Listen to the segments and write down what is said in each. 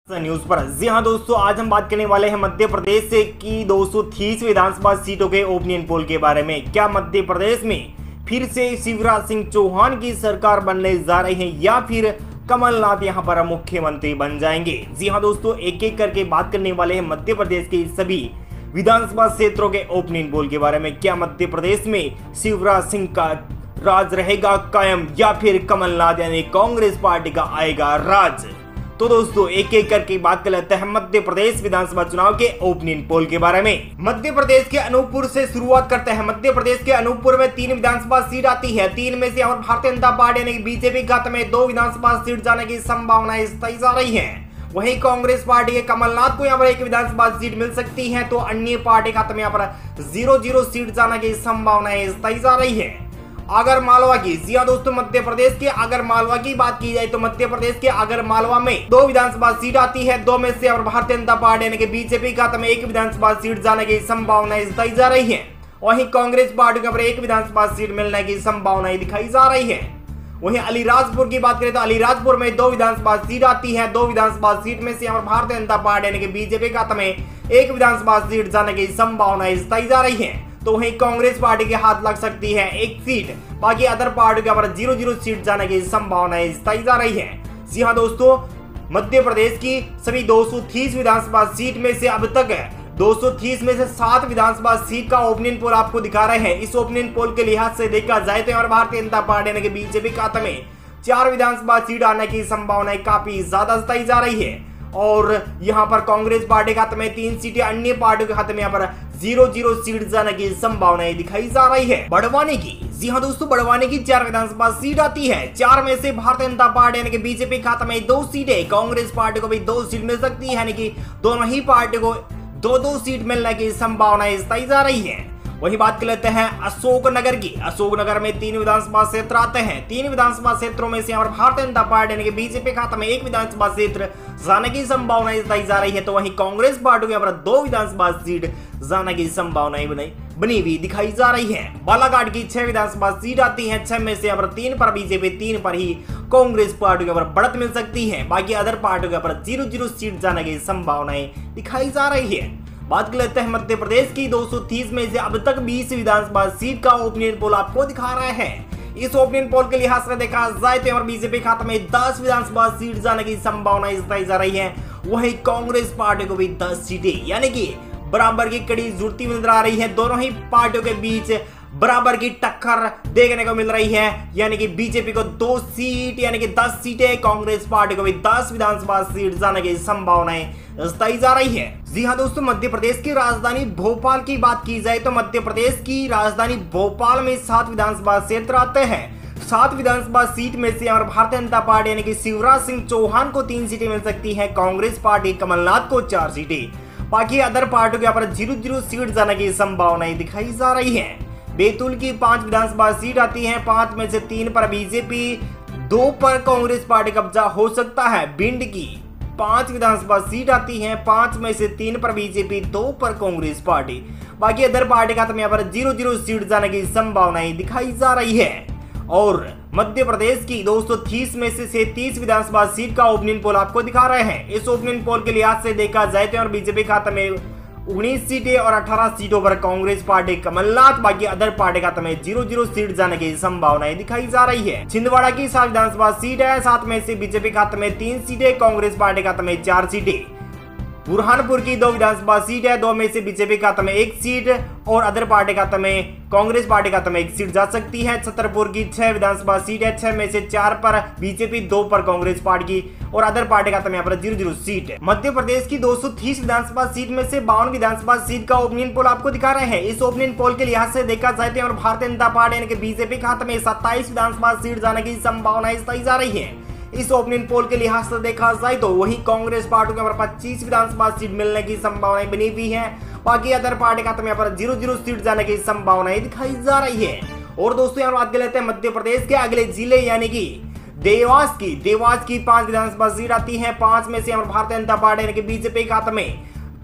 News पर। जी हाँ दोस्तों, आज हम बात करने वाले हैं मध्य प्रदेश से की 230 विधानसभा सीटों के ओपिनियन पोल के बारे में। क्या मध्य प्रदेश में फिर से शिवराज सिंह चौहान की सरकार बनने जा रही है या फिर कमलनाथ यहां पर मुख्यमंत्री बन जाएंगे? जी हाँ दोस्तों, एक एक करके बात करने वाले हैं मध्य प्रदेश के सभी विधानसभा क्षेत्रों के ओपिनियन पोल के बारे में। क्या मध्य प्रदेश में शिवराज सिंह का राज रहेगा कायम या फिर कमलनाथ यानी कांग्रेस पार्टी का आएगा राज? तो दोस्तों एक एक करके बात कर लेते हैं मध्य प्रदेश विधानसभा चुनाव के ओपिनियन पोल के बारे में। मध्य प्रदेश के अनूपपुर से शुरुआत करते हैं। मध्य प्रदेश के अनूपपुर में 3 विधानसभा सीट आती है। 3 में से और भारतीय जनता पार्टी यानी बीजेपी खाते में 2 विधानसभा सीट जाने की संभावनाएं तय जा रही है। वहीं कांग्रेस पार्टी के कमलनाथ को यहाँ पर 1 विधानसभा सीट मिल सकती है, तो अन्य पार्टी खाते में यहाँ पर 0-0 सीट जाने की संभावनाएं तय जा रही है। अगर मालवा की, जी हाँ दोस्तों, मध्य प्रदेश के अगर मालवा की बात की जाए तो मध्य प्रदेश के अगर मालवा में 2 विधानसभा सीट आती है। 2 में से और भारतीय जनता पार्टी यानी कि बीजेपी खाते में 1 विधानसभा सीट जाने की संभावनाएं तय जा रही है। वहीं कांग्रेस पार्टी को 1 विधानसभा सीट मिलने की संभावनाएं दिखाई जा रही है। वहीं अलीराजपुर की बात करें तो अलीराजपुर में 2 विधानसभा सीट आती है। 2 विधानसभा सीट में से और भारतीय जनता पार्टी यानी कि बीजेपी खाते में 1 विधानसभा सीट जाने की संभावनाएं तय जा रही है। तो वहीं कांग्रेस पार्टी के हाथ लग सकती है 1 सीट, बाकी अदर पार्टी के पर 0-0 सीट जाने की संभावनाएं तय जा रही है। जी हाँ दोस्तों, मध्य प्रदेश की सभी 230 विधानसभा सीट में से अब तक 230 में से 7 विधानसभा सीट का ओपिनियन पोल आपको दिखा रहे हैं। इस ओपिनियन पोल के लिहाज से देखा जाए तो यहाँ भारतीय जनता पार्टी यानी कि बीजेपी खाते में 4 विधानसभा सीट आने की संभावनाएं काफी ज्यादा तय जा रही है। और यहाँ पर कांग्रेस पार्टी खाते में 3 सीटें, अन्य पार्टियों के खाते में यहाँ पर 0-0 सीट जाने की संभावनाएं दिखाई जा रही है। बड़वानी की, जी हाँ दोस्तों, बड़वानी की 4 विधानसभा सीट आती है। 4 में से भारतीय जनता पार्टी यानी कि बीजेपी खाते में 2 सीटें, कांग्रेस पार्टी को भी 2 सीट मिल सकती है, यानी कि दोनों ही पार्टी को 2-2 सीट मिलने की संभावनाएं तय जा रही है। वही बात कर लेते हैं अशोकनगर की। अशोकनगर में 3 विधानसभा क्षेत्र आते हैं। 3 विधानसभा क्षेत्रों में से और भारतीय जनता पार्टी यानी कि बीजेपी खाते में 1 विधानसभा क्षेत्र जाने की संभावनाएं तय जा रही है। तो वहीं कांग्रेस पार्टी के यहाँ 2 विधानसभा सीट जाने की संभावनाएं बनी हुई दिखाई जा रही है। बालाघाट की 6 विधानसभा सीट आती है। 6 में से 3 पर बीजेपी, 3 पर ही कांग्रेस पार्टी के बढ़त मिल सकती है, बाकी अदर पार्टियों के पर 0-0 सीट जाने की संभावनाएं दिखाई जा रही है। बात कर लेते हैं मध्य प्रदेश की 230 में से अब तक 20 विधानसभा सीट का ओपिनियन पोल आपको दिखा रहा है। इस ओपिनियन पोल के लिहाज से देखा जाए तो बीजेपी खाते में 10 विधानसभा सीट जाने की संभावनाएं तय जा रही है। वहीं कांग्रेस पार्टी को भी 10 सीटें, यानी कि बराबर की कड़ी जुड़ती नजर आ रही है। दोनों ही पार्टियों के बीच बराबर की टक्कर देखने को मिल रही है, यानी कि बीजेपी को 2 सीट यानी कि 10 सीटें, कांग्रेस पार्टी को भी 10 विधानसभा सीट जाने की संभावनाएं तय जा रही है। जी हाँ दोस्तों, मध्य प्रदेश की राजधानी भोपाल की बात की जाए तो मध्य प्रदेश की राजधानी भोपाल में 7 विधानसभा क्षेत्र आते हैं। 7 विधानसभा सीट में से और भारतीय जनता पार्टी यानी कि शिवराज सिंह चौहान को 3 सीटें मिल सकती है, कांग्रेस पार्टी कमलनाथ को 4 सीटें, बाकी अदर पार्टियों के यहाँ पर 0-0 सीट जाने की संभावनाएं दिखाई जा रही है। बैतूल की 5 विधानसभा सीट आती है। 5 में से 3 पर बीजेपी, 2 पर कांग्रेस पार्टी कब्जा हो सकता है। भिंड की 5 विधानसभा सीट आती है। 5 में से 3 पर बीजेपी, 2 पर कांग्रेस पार्टी, बाकी अदर पार्टी का यहाँ पर 0-0 सीट जाने की संभावनाएं दिखाई जा रही है। और मध्य प्रदेश की 230 में से 37 विधानसभा सीट का ओपिनियन पोल आपको दिखा रहे हैं। इस ओपिनियन पोल के लिहाज से देखा जाए तो बीजेपी खाते में 19 सीटें और 18 सीटों पर कांग्रेस पार्टी कमलनाथ, बाकी अदर पार्टी का 0-0 सीट जाने की संभावनाएं दिखाई जा रही है। छिंदवाड़ा की 7 विधानसभा सीट है। 7 में से बीजेपी खाते में 3 सीटें, कांग्रेस पार्टी खाते में 4 सीटें। बुरहानपुर की 2 विधानसभा सीट है। 2 में से बीजेपी खाते में 1 सीट और अदर पार्टी खाते में कांग्रेस पार्टी खाते में 1 सीट जा सकती है। छतरपुर की 6 विधानसभा सीट है। 6 में से 4 पर बीजेपी, 2 पर कांग्रेस पार्टी और अदर पार्टी खाते में यहाँ पर 0-0 सीट है। मध्य प्रदेश की 230 विधानसभा सीट में से 52 विधानसभा सीट का ओपिनियन पोल आपको दिखा रहे हैं। इस ओपिनियन पोल के लिहाज से देखा जाए तो भारतीय जनता पार्टी यानी कि बीजेपी खाते में 27 विधानसभा सीट जाने की संभावनाएं तय जा रही है। इस ओपिनियन पोल के लिहाज से देखा जाए तो वही कांग्रेस पार्टी को 25 विधानसभा सीट मिलने की संभावनाएं बनी हुई है, बाकी अदर पार्टी का यहाँ पर 0-0 सीट जाने की संभावनाएं दिखाई जा रही है। और दोस्तों यहाँ बात कर लेते हैं मध्य प्रदेश के अगले जिले यानी कि देवास की 5 विधानसभा सीट आती है। 5 में से भारतीय जनता पार्टी यानी कि बीजेपी खाते में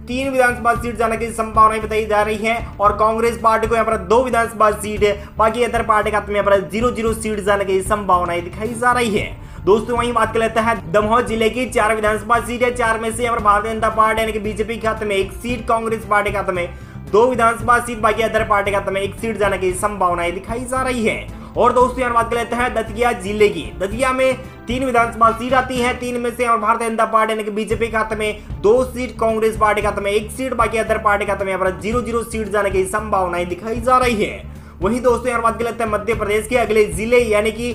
3 विधानसभा सीट जाने की संभावनाएं बताई जा रही है और कांग्रेस पार्टी को यहाँ पर 2 विधानसभा सीट है, बाकी अदर पार्टी का यहाँ पर 0-0 सीट जाने की संभावनाएं दिखाई जा रही है। दोस्तों वहीं बात कर लेते हैं दमोह जिले की 4 विधानसभा सीट है, 4 में से यहाँ पर भारतीय जनता पार्टी यानी कि बीजेपी के खाते में 1 सीट, कांग्रेस पार्टी के खाते में 2 विधानसभा सीट, बाकी अदर पार्टी के खाते में 1 सीट जाने की संभावनाएं दिखाई जा रही है। और दोस्तों यहाँ बात कर लेते हैं दतिया जिले की। दतिया में 3 विधानसभा सीट आती है, 3 में से भारतीय जनता पार्टी यानी कि बीजेपी के खाते में 2 सीट, कांग्रेस पार्टी के खाते में 1 सीट, बाकी अदर पार्टी के खाते में यहाँ पर 0-0 सीट जाने की संभावनाएं दिखाई जा रही है। वहीं दोस्तों यहाँ बात कर लेते हैं मध्य प्रदेश के अगले जिले यानी कि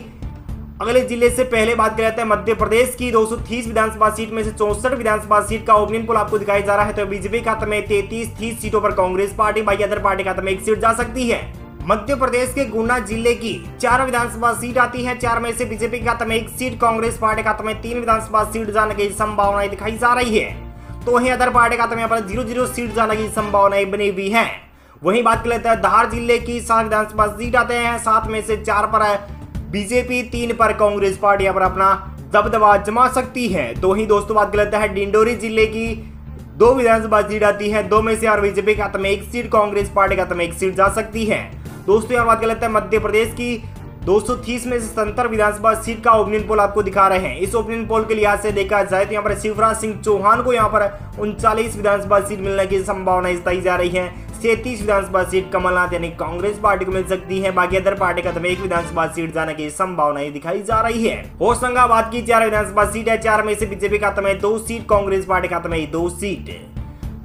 अगले जिले से पहले बात कर लेते हैं मध्य प्रदेश की 230 विधानसभा सीट में से 64 विधानसभा सीट का ओपिनियन पोल आपको दिखाई जा रहा है। तो बीजेपी खाते में 33 सीटों पर कांग्रेस पार्टी, बाकी अदर पार्टी खाते में 1 सीट जा सकती है। मध्य प्रदेश के गुना जिले की 4 विधानसभा सीट आती है, 4 में से बीजेपी खाते में 1 सीट, कांग्रेस पार्टी खाते में 3 विधानसभा सीट जाने की संभावनाएं दिखाई जा रही है। तो वहीं अदर पार्टी खाते में यहाँ पर 0-0 सीट जाने की संभावनाएं बनी हुई है। वहीं बात कर लेते हैं धार जिले की 7 विधानसभा सीट आते हैं, 7 में से 4 पर बीजेपी, 3 पर कांग्रेस पार्टी यहाँ पर अपना दबदबा जमा सकती है। तो वहीं दोस्तों बात कर लेते हैं डिंडोरी जिले की 2 विधानसभा सीट आती है, 2 में से बीजेपी खाते में 1 सीट, कांग्रेस पार्टी खाते में 1 सीट जा सकती है। दोस्तों यहाँ बात कर लेते हैं मध्य प्रदेश की 230 में से 77 विधानसभा सीट का ओपिनियन पोल आपको दिखा रहे हैं। इस ओपिनियन पोल के लिहाज से देखा जाए तो यहाँ पर शिवराज सिंह चौहान को यहाँ पर 39 विधानसभा सीट मिलने की संभावना जताई जा रही है। 37 विधानसभा सीट कमलनाथ यानी कांग्रेस पार्टी को मिल सकती है, बाकी अदर पार्टी का 1 विधानसभा सीट जाने की संभावनाएं दिखाई जा रही है। होशंगाबाद की 4 विधानसभा सीट है, 4 में से बीजेपी खाते में 2 सीट, कांग्रेस पार्टी खाते में 2 सीट।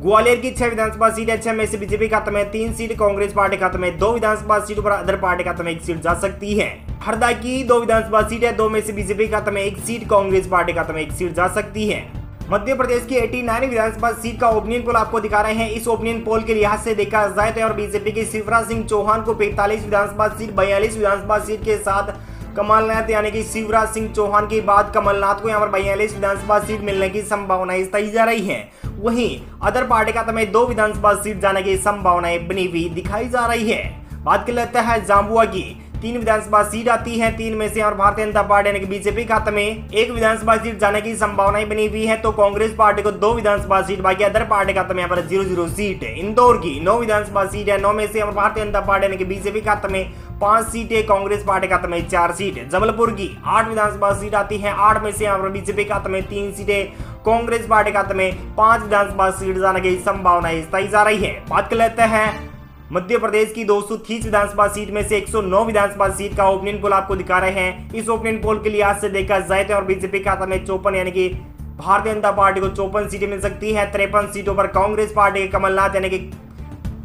ग्वालियर की 6 विधानसभा सीट है, 6 में से बीजेपी खाते में 3 सीट, कांग्रेस पार्टी खाते में 2 विधानसभा सीट पर अदर पार्टी खाते में 1 सीट जा सकती है। हरदा की 2 विधानसभा सीट है, 2 में से बीजेपी खाते में 1 सीट, कांग्रेस पार्टी खाते में 1 सीट जा सकती है। मध्य प्रदेश की 89 विधानसभा सीट का ओपिनियन पोल आपको दिखा रहे हैं। इस ओपिनियन पोल के लिहाज से देखा जाए तो और बीजेपी के शिवराज सिंह चौहान को 45 विधानसभा सीट, 42 विधानसभा सीट के साथ कमलनाथ यानी कि शिवराज सिंह चौहान के बाद कमलनाथ को यहाँ पर 42 विधानसभा सीट मिलने की संभावनाएं जताई जा रही है। वहीं अदर पार्टी खाते में 2 विधानसभा सीट जाने की संभावनाएं बनी हुई दिखाई जा रही है। बात कर लेते हैं झाबुआ की 3 विधानसभा सीट आती है, 3 में से और भारतीय जनता पार्टी यानी कि बीजेपी खाते में 1 विधानसभा सीट जाने की संभावनाएं बनी हुई है। तो कांग्रेस पार्टी को 2 विधानसभा सीट, बाकी अदर पार्टी खाते में यहाँ पर 0-0 सीट। इंदौर की 9 विधानसभा सीट है, 9 में से भारतीय जनता पार्टी यानी कि बीजेपी खाते में 5 सीटें, कांग्रेस पार्टी खाते में 4 सीट। जबलपुर की 8 विधानसभा सीट आती है, 8 में से यहाँ पर बीजेपी खाते में 3 सीटें, कांग्रेस पार्टी खाते में 5 विधानसभा सीट जाने की संभावनाएं जताई जा रही है। बात कर लेते हैं मध्य प्रदेश की 230 विधानसभा सीट में से 109 विधानसभा सीट का ओपिनियन पोल आपको दिखा रहे हैं। इस ओपिनियन पोल के लिहाज से देखा जाए तो और बीजेपी खाता में 54 यानी कि भारतीय जनता पार्टी को 54 सीटें मिल सकती है। 53 सीटों पर कांग्रेस पार्टी के कमलनाथ यानी कि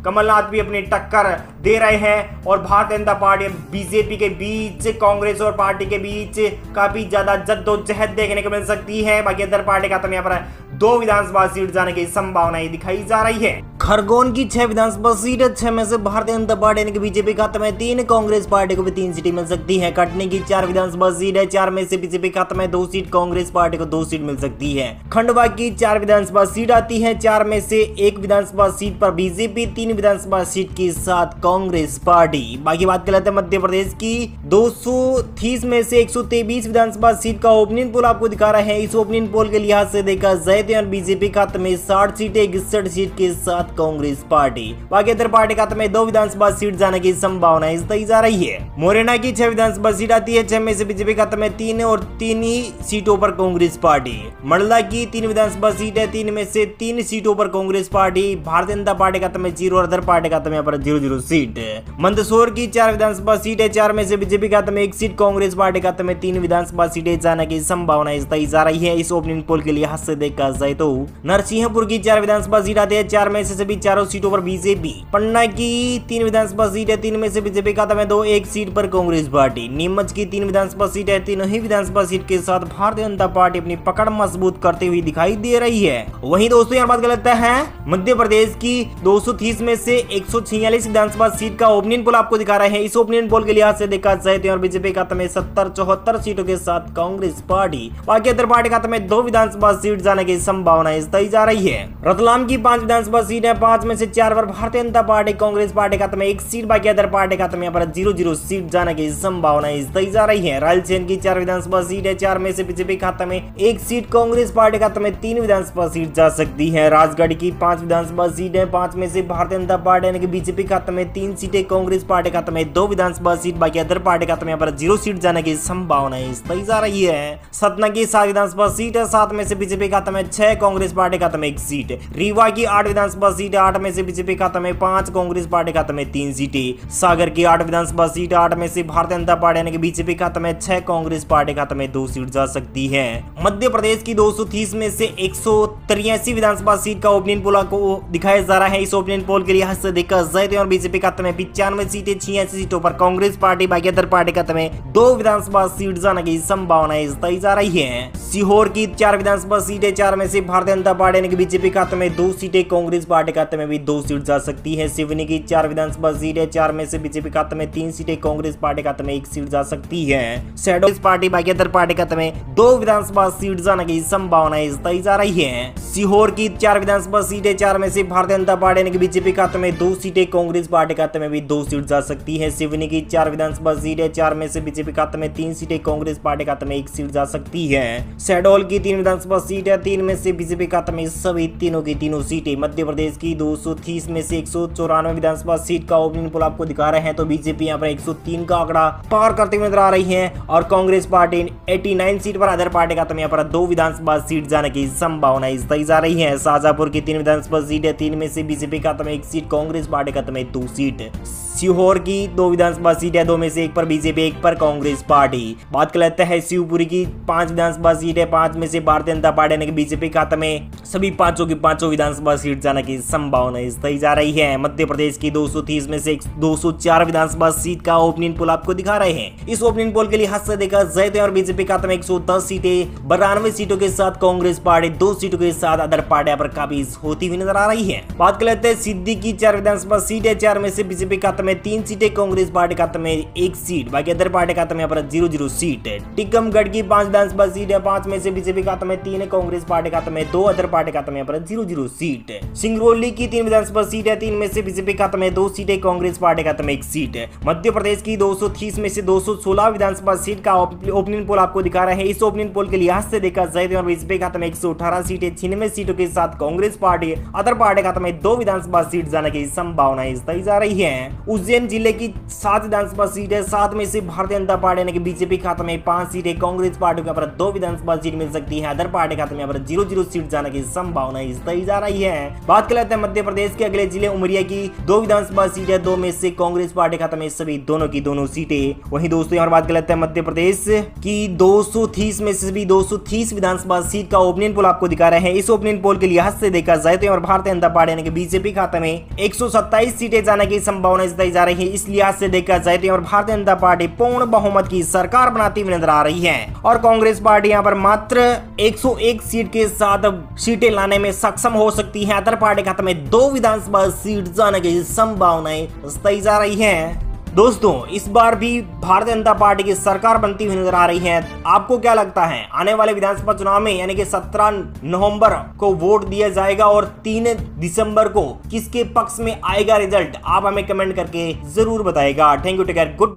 कमलनाथ भी अपनी टक्कर दे रहे हैं और भारतीय जनता पार्टी बीजेपी के बीच, कांग्रेस और पार्टी के बीच काफी ज्यादा जद्दोजहद देखने को मिल सकती है। बाकी अदर पार्टी का यहाँ पर 2 विधानसभा सीट जाने की संभावनाएं दिखाई जा रही है। खरगोन की 6 विधानसभा सीट है, 6 में से भारतीय जनता पार्टी यानी कि बीजेपी खाते में 3, कांग्रेस पार्टी को भी 3 सीटें मिल सकती है। कटनी की 4 विधानसभा सीट है, 4 में से बीजेपी खाते में 2 सीट, कांग्रेस पार्टी को 2 सीट मिल सकती है। खंडवा की 4 विधानसभा सीट आती है, 4 में से 1 विधानसभा सीट पर बीजेपी, 3 विधानसभा सीट के साथ कांग्रेस पार्टी। बाकी बात कर लेते हैं मध्य प्रदेश की 230 में से 123 विधानसभा सीट का ओपिनियन पोल आपको दिखा रहे हैं। इस ओपिनियन पोल के लिहाज से देखा जाए तो बीजेपी खाते में 60 सीटें, 61 सीट के साथ कांग्रेस पार्टी। बाकी अदर पार्टी खाते में 2 विधानसभा सीट जाने की संभावना जताई जा रही है। मुरैना की 6 विधानसभा सीट आती है, 6 में से बीजेपी खाते में 3 और 3 ही सीटों पर कांग्रेस पार्टी। मंडला की 3 विधानसभा सीट है, 3 में से 3 सीटों पर कांग्रेस पार्टी। भारतीय जनता पार्टी खाते में 0 और अदर पार्टी खाते में यहाँ पर 0-0 सीट। मंदसौर की 4 विधानसभा सीट है, 4 में से बीजेपी खाते में 1 सीट, कांग्रेस पार्टी खाते में 3 विधानसभा सीटें जाने की संभावना जताई जा रही है। इस ओपनिंग पोल के लिहाज से देखा जाए तो नरसिंहपुर की 4 विधानसभा सीट आती है, 4 में से सभी चारों सीटों पर बीजेपी। पन्ना की 3 विधानसभा सीट है, 3 में से बीजेपी खाता में 2, 1 सीट पर कांग्रेस पार्टी। नीमच की 3 विधानसभा सीट है, 3 ही विधानसभा सीट के साथ भारतीय जनता पार्टी अपनी पकड़ मजबूत करते हुए दिखाई दे रही है। वहीं दोस्तों यहाँ बात कर लेते हैं मध्य प्रदेश की 230 में से 146 विधानसभा सीट का ओपिनियन पोल आपको दिखा रहे हैं। इस ओपिनियन पोल के लिहाज से देखा जाए तो बीजेपी खाते में 70-74 सीटों के साथ कांग्रेस पार्टी। बाकी अदर पार्टी खाते में 2 विधानसभा सीट जाने की संभावना जताई जा रही है। रतलाम की 5 विधानसभा सीट है, सीटें 5 में से 4 पर भारतीय जनता पार्टी कांग्रेस पार्टी खाते में 1 सीट, बाकी अदर पार्टी खाते में यहाँ पर 0-0 सीट जाने की संभावना दी जा रही है। रायलसीन की 4 विधानसभा सीट है, 4 में से बीजेपी खाते में 1 सीट, कांग्रेस पार्टी खाते में 3 विधानसभा सीट जा सकती है। राजगढ़ की 5 विधानसभा सीट है, 5 में से भारतीय जनता पार्टी यानी कि बीजेपी खाते में 3 सीटें, कांग्रेस पार्टी खाते में 2 विधानसभा सीट, बाकी अदर पार्टी खाते में यहाँ पर 0 सीट जाने की संभावना दी जा रही है। सतना की 7 विधानसभा सीट है, 7 में से बीजेपी खाते में 6, कांग्रेस पार्टी खाते में 1 सीट। रीवा की 8 विधानसभा सीट है, 8 में से बीजेपी खाते में 5, कांग्रेस पार्टी खाते में 3 सीटें। सागर की 8 विधानसभा सीट, 8 में से भारतीय जनता पार्टी यानी कि बीजेपी खाते में 6, कांग्रेस पार्टी खाते में 2 सीट जा सकती है। मध्य प्रदेश की 230 में से 183 विधानसभा सीट का ओपिनियन पोल को दिखाया जा रहा है। इस ओपिनियन पोल के लिहाज से देखा जाए तो बीजेपी खाते में 95 सीटें, 86 सीटों पर कांग्रेस पार्टी, बाकी अदर पार्टी खाते में 2 विधानसभा सीट जाने की संभावनाएं दी जा रही है। सीहोर की 4 विधानसभा सीटें, 4 में से भारतीय जनता पार्टी यानी कि बीजेपी खाते में 2 सीटें, कांग्रेस पार्टी खाते में भी 2 सीट जा सकती है। सिवनी की 4 विधानसभा सीट है, 4 में से बीजेपी खाते में 3 सीटें, कांग्रेस पार्टी खाते में 1 सीट जा सकती है। शहडोल पार्टी, बाकी अदर पार्टी खाते में 2 विधानसभा सीट जाने की संभावनाएं दी जा रही है। सीहोर की 4 विधानसभा सीटें, 4 में से भारतीय जनता पार्टी यानी कि बीजेपी खाते में 2 सीटें, कांग्रेस पार्टी खाते में भी 2 सीट जा सकती है। सिवनी की 4 विधानसभा सीट है, 4 में से बीजेपी खाते में 3 सीटें, कांग्रेस पार्टी खाते में 1 सीट जा सकती है। शहडोल की 3 विधानसभा सीट है, 3 में से बीजेपी खाते में सभी तीनों की तीनों सीटें। मध्य प्रदेश की 230 में से 194 विधानसभा सीट का ओपिनियन पोल आपको दिखा रहे हैं तो बीजेपी यहाँ पर 103 का आंकड़ा पार करते हुए नजर आ रही है और कांग्रेस पार्टी 89 सीट पर, अदर पार्टी खाते में यहाँ पर 2 विधानसभा सीट जाने की संभावना दी जा रही है। शाहजहांपुर की 3 विधानसभा सीट है, 3 में से बीजेपी खाते में 1 सीट, कांग्रेस पार्टी खाते में 2 सीट। सीहोर की 2 विधानसभा सीट है, 2 में से 1 पर बीजेपी, 1 पर कांग्रेस पार्टी। बात कर लेते हैं शिवपुरी की 5 विधानसभा सीट है, 5 में से भारतीय जनता पार्टी यानी कि बीजेपी खाते में सभी 5 की 5 विधानसभा सीट जाने की संभावना दी जा रही है। मध्य प्रदेश की 230 में से 204 विधानसभा सीट का ओपिनियन पोल आपको दिखा रहे हैं। इस ओपिनियन पोल के लिहाज से देखा जाए तो बीजेपी खाते में 110 सीटें, 92 सीटों के साथ कांग्रेस पार्टी 2 सीटों के साथ अदर पार्टियां पर काबिज होती हुई नजर आ रही है। बात कर लेते हैं सिद्धि की 4 विधानसभा सीट है, 4 में से बीजेपी खाते में 3 सीटें, कांग्रेस पार्टी खाते में 1 सीट, बाकी अदर पार्टी खाते में यहाँ पर 0-0 सीट है। टीकमगढ़ की 5 विधानसभा सीट है, 5 में से बीजेपी खाते में 3 है, कांग्रेस पार्टी खाते में 2, अदर पार्टी खाते में यहाँ पर 0-0 सीट है। सिंगरौली की 3 विधानसभा सीट है, 3 में से बीजेपी खाते में 2 सीटें, कांग्रेस पार्टी खाते में 1 सीट है। मध्य प्रदेश की 230 में से 216 विधानसभा सीट का ओपिनियन पोल आपको दिखा रहे हैं। इस ओपिनियन पोल के लिहाज से देखा जाए तो बीजेपी खाते में 118 सीटें, 96 सीटों के साथ कांग्रेस पार्टी, अदर पार्टी खाते में 2 विधानसभा सीट जाने की संभावनाएं दी जा रही है। उज्जैन जिले की 7 विधानसभा सीट है, 7 में से भारतीय जनता पार्टी यानी कि बीजेपी खाते में 5 सीटें, कांग्रेस पार्टी को 2 विधानसभा सीट मिल सकती है, अदर पार्टी खाते में 0-0 सीट जाने की संभावना दी जा रही है। बात कर लेते हैं मध्य प्रदेश के अगले जिले उमरिया की 2 विधानसभा सीट है, 2 में से कांग्रेस पार्टी खाते में सभी दोनों की दोनों सीटें। वहीं दोस्तों यहाँ बात कर लेते हैं मध्य प्रदेश की 230 में से सभी 230 विधानसभा सीट का ओपिनियन पोल आपको दिखा रहे हैं। इस ओपिनियन पोल के लिहाज से देखा जाए तो भारतीय जनता पार्टी यानी कि बीजेपी खाते में 127 सीटें जाने की संभावना दी जा रही है। इस लिहाज से देखा जाए तो भारतीय जनता पार्टी पूर्ण बहुमत की सरकार बनाती हुई नजर आ रही है और कांग्रेस पार्टी यहाँ पर मात्र 101 सीट के साथ सीटें लाने में सक्षम हो सकती है। अदर पार्टी खाते में 2 विधानसभा सीट जाने की संभावनाएं दी जा रही है। दोस्तों इस बार भी भारतीय जनता पार्टी की सरकार बनती हुई नजर आ रही है। आपको क्या लगता है आने वाले विधानसभा चुनाव में यानी कि 17 नवंबर को वोट दिया जाएगा और 3 दिसंबर को किसके पक्ष में आएगा रिजल्ट, आप हमें कमेंट करके जरूर बताएगा। Thank you, take care, good.